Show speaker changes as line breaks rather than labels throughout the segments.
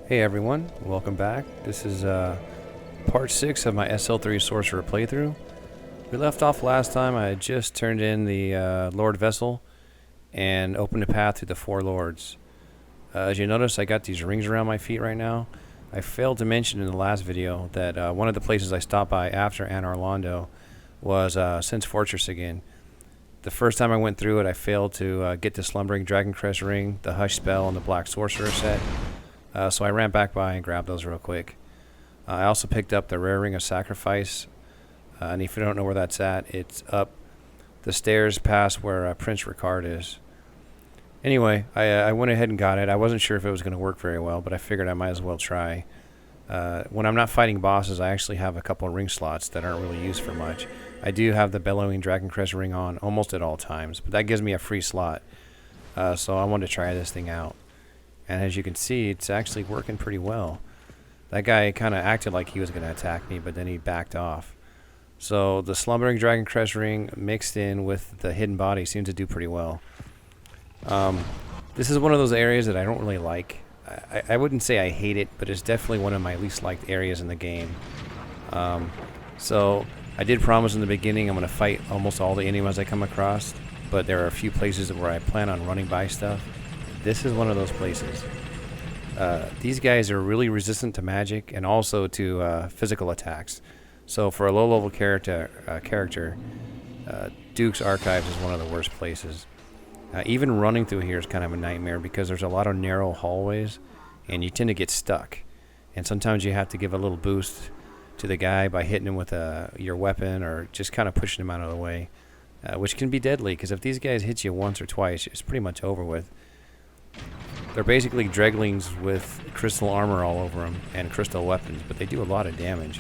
Hey everyone, welcome back. This is part 6 of my SL3 Sorcerer playthrough. We left off last time. I had just turned in the Lord Vessel and opened a path to the 4 Lords. As you notice, I got these rings around my feet right now. I failed to mention in the last video that one of the places I stopped by after Anor Londo was Seath Fortress again. The first time I went through it, I failed to get the Slumbering Dragoncrest ring, the Hush spell, and the Black Sorcerer set. So I ran back by and grabbed those real quick. I also picked up the Rare Ring of Sacrifice, and if you don't know where that's at, it's up the stairs past where Prince Ricard is. Anyway, I went ahead and got it. I wasn't sure if it was going to work very well, but I figured I might as well try. When I'm not fighting bosses, I actually have a couple of ring slots that aren't really used for much. I do have the Bellowing Dragoncrest ring on almost at all times, but that gives me a free slot. So I wanted to try this thing out. And as you can see, it's actually working pretty well. That guy kind of acted like he was going to attack me, but then he backed off. So the Slumbering Dragoncrest ring mixed in with the Hidden Body seems to do pretty well. This is one of those areas that I don't really like. I wouldn't say I hate it, but it's definitely one of my least liked areas in the game. So I did promise in the beginning I'm going to fight almost all the enemies I come across, but there are a few places where I plan on running by stuff. This is one of those places. These guys are really resistant to magic and also to physical attacks. So for a low-level character, Duke's Archives is one of the worst places. Even running through here is kind of a nightmare because there's a lot of narrow hallways and you tend to get stuck. And sometimes you have to give a little boost to the guy by hitting him with your weapon or just kind of pushing him out of the way, which can be deadly because if these guys hit you once or twice, it's pretty much over with. They're basically dreglings with crystal armor all over them and crystal weapons, but they do a lot of damage.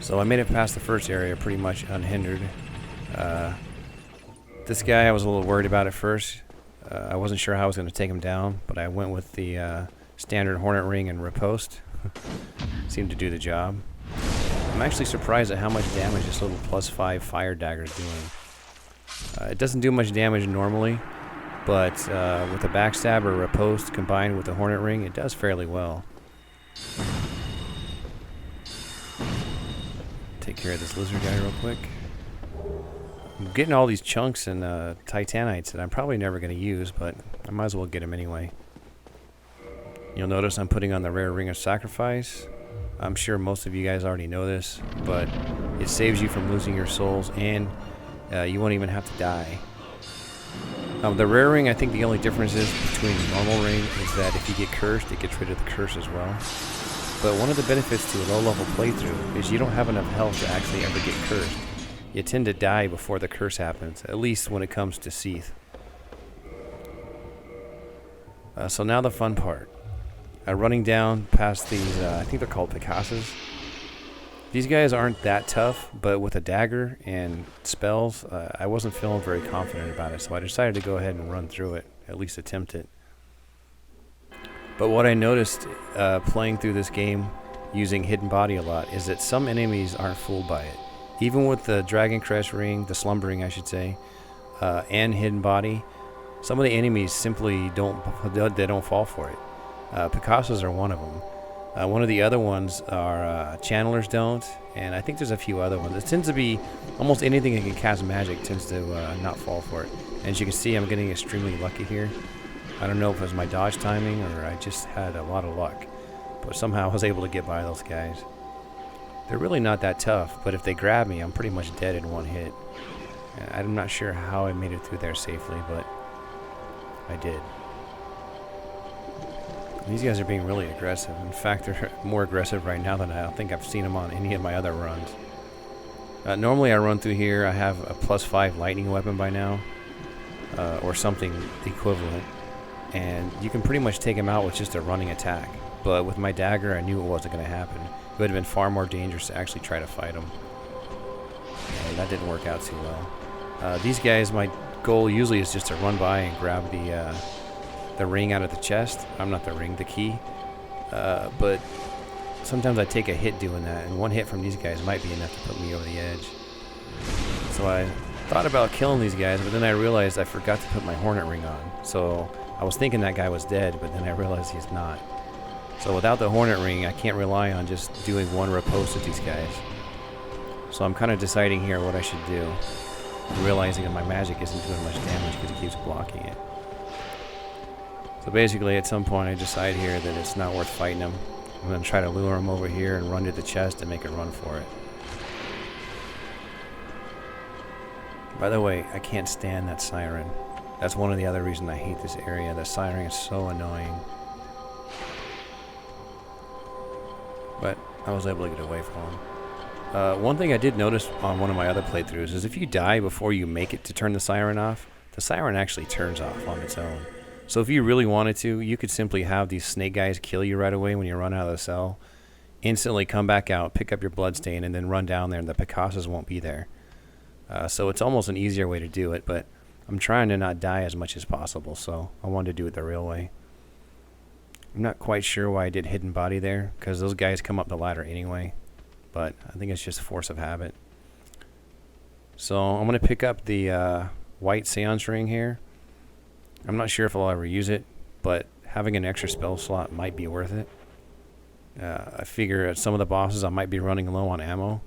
So I made it past the first area pretty much unhindered. This guy I was a little worried about at first. I wasn't sure how I was going to take him down, but I went with the standard Hornet Ring and Riposte. Seemed to do the job. I'm actually surprised at how much damage this little +5 fire dagger is doing. It doesn't do much damage normally, but with a backstab or Riposte combined with the Hornet Ring, it does fairly well. Take care of this lizard guy real quick. I'm getting all these chunks and Titanites that I'm probably never going to use, but I might as well get them anyway. You'll notice I'm putting on the Rare Ring of Sacrifice. I'm sure most of you guys already know this, but it saves you from losing your souls, and you won't even have to die. The Rare Ring, I think the only difference is between the normal ring is that if you get cursed, it gets rid of the curse as well. But one of the benefits to a low-level playthrough is you don't have enough health to actually ever get cursed. You tend to die before the curse happens, at least when it comes to Seath. So now the fun part. Running down past these, I think they're called Picasses. These guys aren't that tough, but with a dagger and spells, I wasn't feeling very confident about it, so I decided to go ahead and run through it, at least attempt it. But what I noticed playing through this game using Hidden Body a lot is that some enemies aren't fooled by it. Even with the Dragoncrest ring, the Slumbering I should say, and Hidden Body, some of the enemies simply don't fall for it. Picasses are one of them. One of the other ones are Channelers don't, and I think there's a few other ones. It tends to be almost anything that can cast magic tends to not fall for it. And as you can see, I'm getting extremely lucky here. I don't know if it was my dodge timing or I just had a lot of luck, but somehow I was able to get by those guys. They're really not that tough, but if they grab me, I'm pretty much dead in one hit. And I'm not sure how I made it through there safely, but I did. These guys are being really aggressive. In fact, they're more aggressive right now than I think I've seen them on any of my other runs. Normally I run through here, I have a +5 lightning weapon by now, or something equivalent, and you can pretty much take him out with just a running attack. But with my dagger, I knew it wasn't going to happen. It would have been far more dangerous to actually try to fight him. And that didn't work out too well. These guys, my goal usually is just to run by and grab the ring out of the chest. I'm not the ring, the key. But sometimes I take a hit doing that, and one hit from these guys might be enough to put me over the edge. So I thought about killing these guys, but then I realized I forgot to put my Hornet Ring on. So I was thinking that guy was dead, but then I realized he's not. So without the Hornet Ring, I can't rely on just doing one riposte with these guys. So I'm kind of deciding here what I should do. Realizing that my magic isn't doing much damage because it keeps blocking it. So basically at some point I decide here that it's not worth fighting him. I'm going to try to lure him over here and run to the chest and make it run for it. By the way, I can't stand that siren. That's one of the other reasons I hate this area. The siren is so annoying. But I was able to get away from him. One thing I did notice on one of my other playthroughs is if you die before you make it to turn the siren off, the siren actually turns off on its own. So if you really wanted to, you could simply have these snake guys kill you right away when you run out of the cell, instantly come back out, pick up your bloodstain, and then run down there, and the Picassos won't be there. So it's almost an easier way to do it, but I'm trying to not die as much as possible, so I wanted to do it the real way. I'm not quite sure why I did hidden body there, because those guys come up the ladder anyway, but I think it's just force of habit. So I'm going to pick up the white seance ring here. I'm not sure if I'll ever use it, but having an extra spell slot might be worth it. I figure at some of the bosses I might be running low on ammo,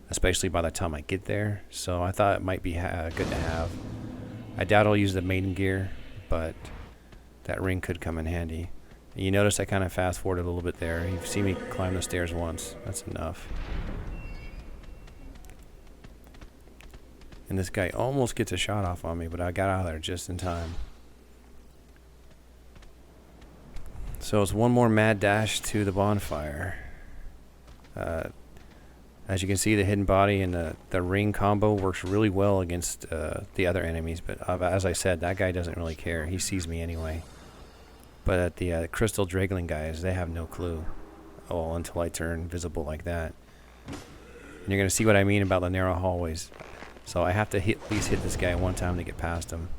especially by the time I get there, so I thought it might be good to have. I doubt I'll use the maiden gear, but that ring could come in handy. And you notice I kind of fast forwarded a little bit there. You've seen me climb the stairs once. That's enough. And this guy almost gets a shot off on me, but I got out of there just in time. So it's one more mad dash to the bonfire. As you can see, the hidden body and the ring combo works really well against the other enemies, but as I said, that guy doesn't really care. He sees me anyway. But the crystal dragling guys, they have no clue. Oh, until I turn visible like that. And you're going to see what I mean about the narrow hallways. So I have to at least hit this guy one time to get past him.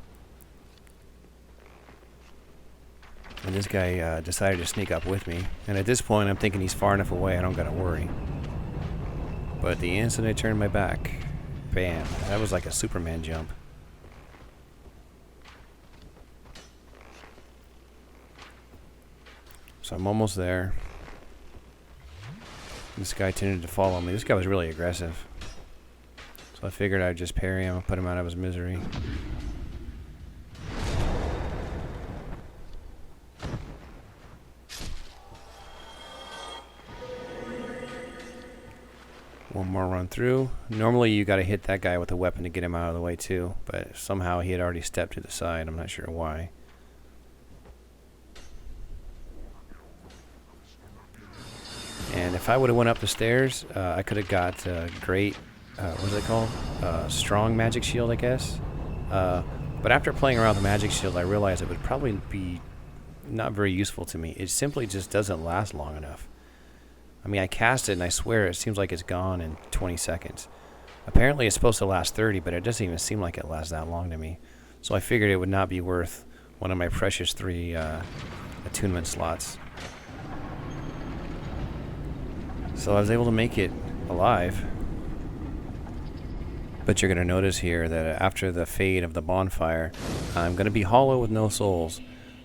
And this guy decided to sneak up with me. And at this point, I'm thinking he's far enough away, I don't got to worry. But the instant I turned my back, bam, that was like a Superman jump. So I'm almost there. This guy tended to follow me. This guy was really aggressive. So I figured I'd just parry him and put him out of his misery. One more run through. Normally you gotta hit that guy with a weapon to get him out of the way too, but somehow he had already stepped to the side. I'm not sure why. And if I would have went up the stairs, I could have got great, what's it called? Strong magic shield, I guess. But after playing around with the magic shield, I realized it would probably be not very useful to me. It simply just doesn't last long enough. I mean, I cast it and I swear it seems like it's gone in 20 seconds. Apparently it's supposed to last 30, but it doesn't even seem like it lasts that long to me. So I figured it would not be worth one of my precious 3 attunement slots. So I was able to make it alive. But you're going to notice here that after the fade of the bonfire, I'm going to be hollow with no souls.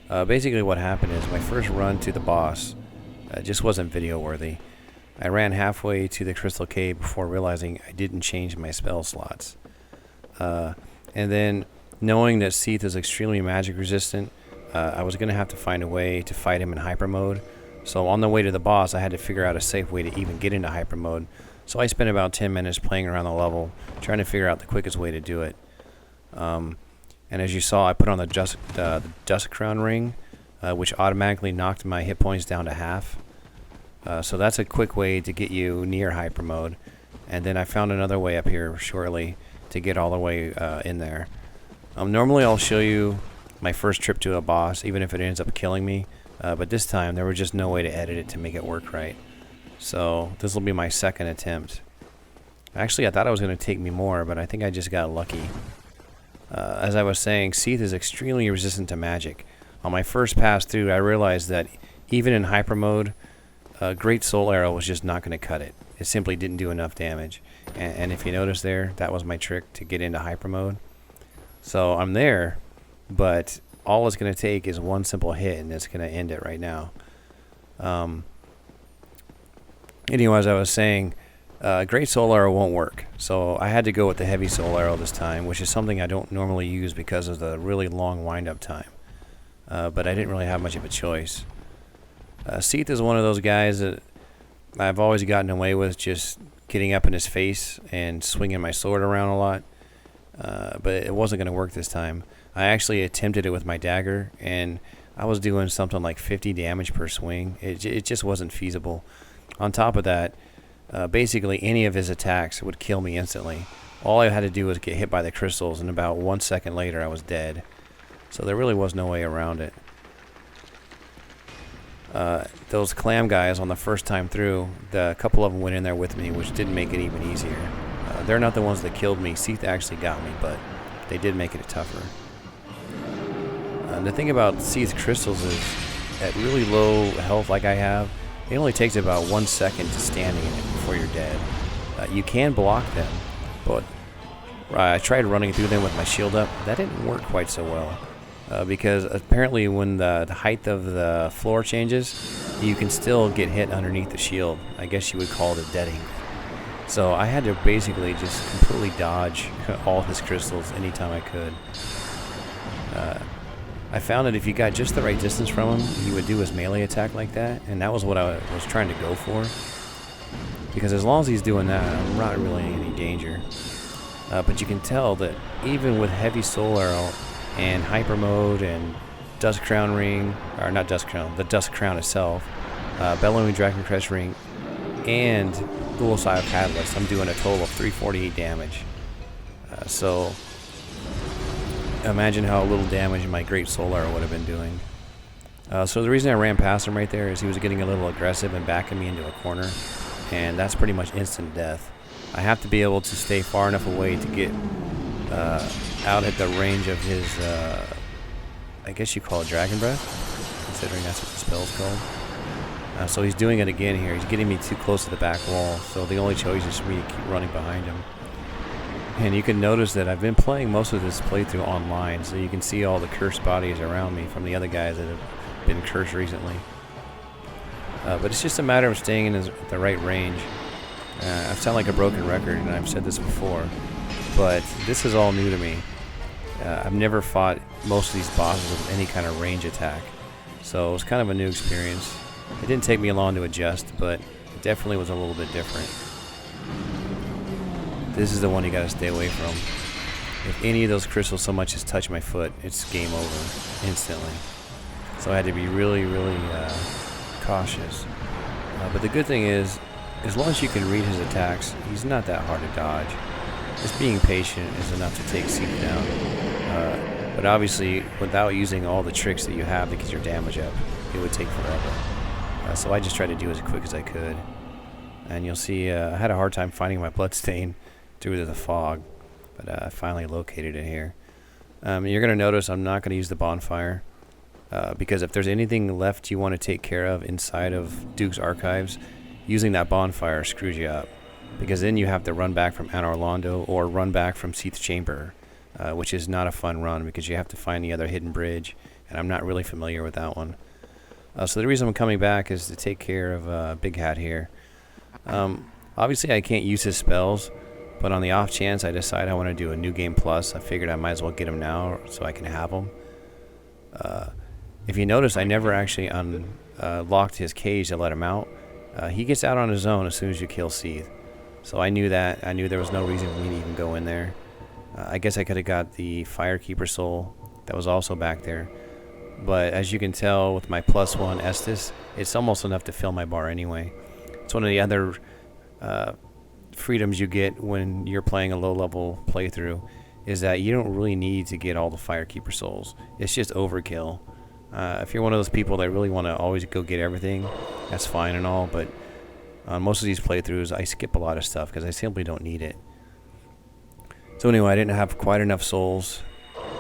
Basically what happened is my first run to the boss just wasn't video worthy. I ran halfway to the crystal cave before realizing I didn't change my spell slots. And then knowing that Seath is extremely magic resistant, I was going to have to find a way to fight him in hyper mode. So on the way to the boss, I had to figure out a safe way to even get into hyper mode. So I spent about 10 minutes playing around the level, trying to figure out the quickest way to do it. And as you saw, I put on the Dusk Crown ring, which automatically knocked my hit points down to half. So that's a quick way to get you near hyper mode. And then I found another way up here shortly to get all the way in there. Normally I'll show you my first trip to a boss, even if it ends up killing me. But this time there was just no way to edit it to make it work right. So this will be my second attempt. Actually, I thought it was going to take me more, but I think I just got lucky. As I was saying, Seath is extremely resistant to magic. On my first pass through, I realized that even in hyper mode, Great Soul Arrow was just not going to cut it. It simply didn't do enough damage. And if you notice there, that was my trick to get into hyper mode. So I'm there, but all it's going to take is one simple hit, and it's going to end it right now. Anyway, as I was saying, Great Soul Arrow won't work. So I had to go with the Heavy Soul Arrow this time, which is something I don't normally use because of the really long wind-up time. But I didn't really have much of a choice. Seath is one of those guys that I've always gotten away with just getting up in his face and swinging my sword around a lot. But it wasn't going to work this time. I actually attempted it with my dagger, and I was doing something like 50 damage per swing. It just wasn't feasible. On top of that, basically any of his attacks would kill me instantly. All I had to do was get hit by the crystals, and about 1 second later I was dead. So there really was no way around it. Those clam guys on the first time through, a couple of them went in there with me, which didn't make it even easier. They're not the ones that killed me. Seath actually got me, but they did make it tougher. The thing about Seath's crystals is, at really low health like I have, it only takes about 1 second to standing in it before you're dead. You can block them, but I tried running through them with my shield up. That didn't work quite so well. Because apparently when the height of the floor changes, you can still get hit underneath the shield. I guess you would call it a deading. So I had to basically just completely dodge all his crystals anytime I could. I found that if you got just the right distance from him, he would do his melee attack like that, and that was what I was trying to go for. Because as long as he's doing that, I'm not really in any danger. But you can tell that even with Heavy Soul Arrow and Hyper Mode and Dusk Crown Ring, or not Dusk Crown, the Dusk Crown itself, Bellowing Dragon Crest Ring, and Dual Side Catalyst, I'm doing a total of 348 damage. So imagine how little damage my Great Soul Arrow would have been doing. So the reason I ran past him right there is he was getting a little aggressive and backing me into a corner, and that's pretty much instant death. I have to be able to stay far enough away to get out at the range of his, I guess you call it Dragon Breath, considering that's what the spell's called. So he's doing it again here. He's getting me too close to the back wall, so the only choice is for me to keep running behind him. And you can notice that I've been playing most of this playthrough online, so you can see all the cursed bodies around me from the other guys that have been cursed recently. But it's just a matter of staying in the right range. I sound like a broken record, and I've said this before, but this is all new to me. I've never fought most of these bosses with any kind of range attack, so it was kind of a new experience. It didn't take me long to adjust, but it definitely was a little bit different. This is the one you gotta stay away from. If any of those crystals so much as touch my foot, it's game over instantly. So I had to be really, really cautious. But the good thing is, as long as you can read his attacks, he's not that hard to dodge. Just being patient is enough to take Seath down. But obviously, without using all the tricks that you have to get your damage up, it would take forever. So I just tried to do as quick as I could. And you'll see I had a hard time finding my bloodstain through the fog, but I finally located it here. You're going to notice I'm not going to use the bonfire, because if there's anything left you want to take care of inside of Duke's Archives, using that bonfire screws you up, because then you have to run back from Anor Londo or run back from Seath's Chamber, which is not a fun run because you have to find the other hidden bridge, and I'm not really familiar with that one. So the reason I'm coming back is to take care of Big Hat here. Obviously I can't use his spells, but on the off chance I decide I want to do a New Game Plus, I figured I might as well get him now so I can have him. If you notice, I never actually locked his cage to let him out. He gets out on his own as soon as you kill Seath. So I knew that. I knew there was no reason for me to even go in there. I guess I could have got the Firekeeper Soul that was also back there. But as you can tell with my +1 Estus, it's almost enough to fill my bar anyway. It's one of the other freedoms you get when you're playing a low-level playthrough, is that you don't really need to get all the Firekeeper Souls. It's just overkill. If you're one of those people that really want to always go get everything, that's fine and all, but on most of these playthroughs, I skip a lot of stuff because I simply don't need it. So anyway, I didn't have quite enough souls,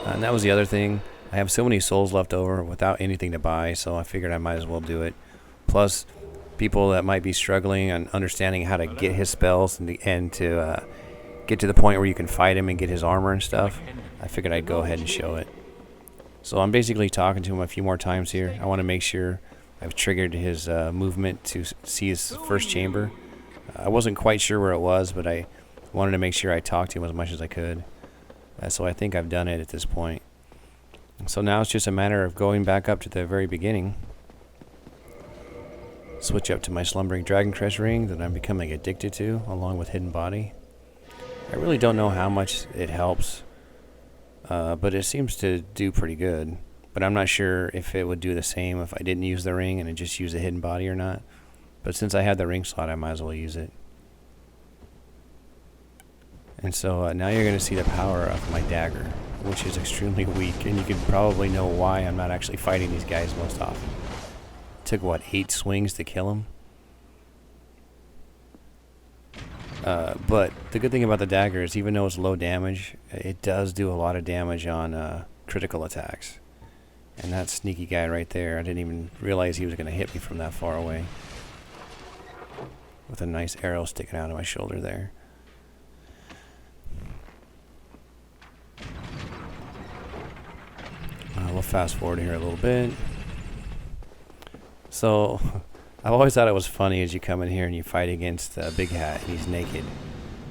and that was the other thing. I have so many souls left over without anything to buy, so I figured I might as well do it. Plus, people that might be struggling and understanding how to get his spells and to get to the point where you can fight him and get his armor and stuff, I figured I'd go ahead and show it. So I'm basically talking to him a few more times here. I want to make sure I've triggered his movement to see his first chamber. I wasn't quite sure where it was, but I wanted to make sure I talked to him as much as I could. So I think I've done it at this point. So now it's just a matter of going back up to the very beginning. Switch up to my Slumbering Dragon Crest ring that I'm becoming addicted to, along with Hidden Body. I really don't know how much it helps, but it seems to do pretty good. But I'm not sure if it would do the same if I didn't use the ring and I just use the Hidden Body or not. But since I had the ring slot, I might as well use it. And so now you're going to see the power of my dagger, which is extremely weak. And you can probably know why I'm not actually fighting these guys most often. It took, what, 8 swings to kill him? But the good thing about the dagger is even though it's low damage, it does do a lot of damage on critical attacks. And that sneaky guy right there, I didn't even realize he was going to hit me from that far away. With a nice arrow sticking out of my shoulder there. We'll fast forward here a little bit. So, I've always thought it was funny as you come in here and you fight against Big Hat and he's naked.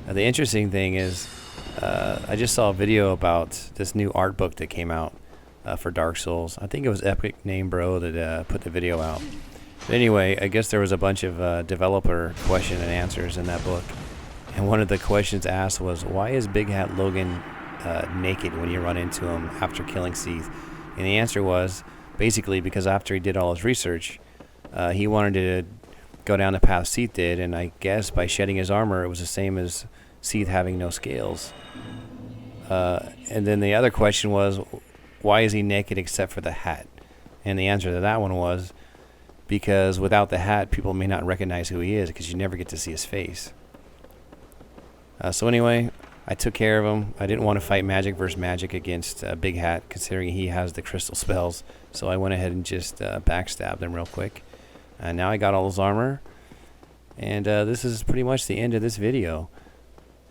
The interesting thing is, I just saw a video about this new art book that came out for Dark Souls. I think it was Epic Name Bro that put the video out. But anyway, I guess there was a bunch of developer question and answers in that book. And one of the questions asked was, why is Big Hat Logan naked when you run into him after killing Seath? And the answer was, basically because after he did all his research, he wanted to go down the path Seath did, and I guess by shedding his armor, it was the same as Seath having no scales. And then the other question was, why is he naked except for the hat? And the answer to that one was, because without the hat, people may not recognize who he is, because you never get to see his face. So anyway, I took care of him. I didn't want to fight magic versus magic against Big Hat, considering he has the crystal spells. So I went ahead and just backstabbed him real quick. And now I got all his armor. And this is pretty much the end of this video.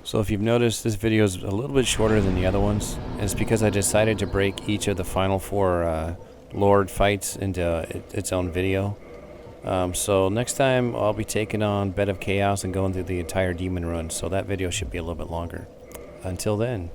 So if you've noticed, this video is a little bit shorter than the other ones. And it's because I decided to break each of the final 4 Lord fights into its own video. So next time I'll be taking on Bed of Chaos and going through the entire demon run. So that video should be a little bit longer. Until then.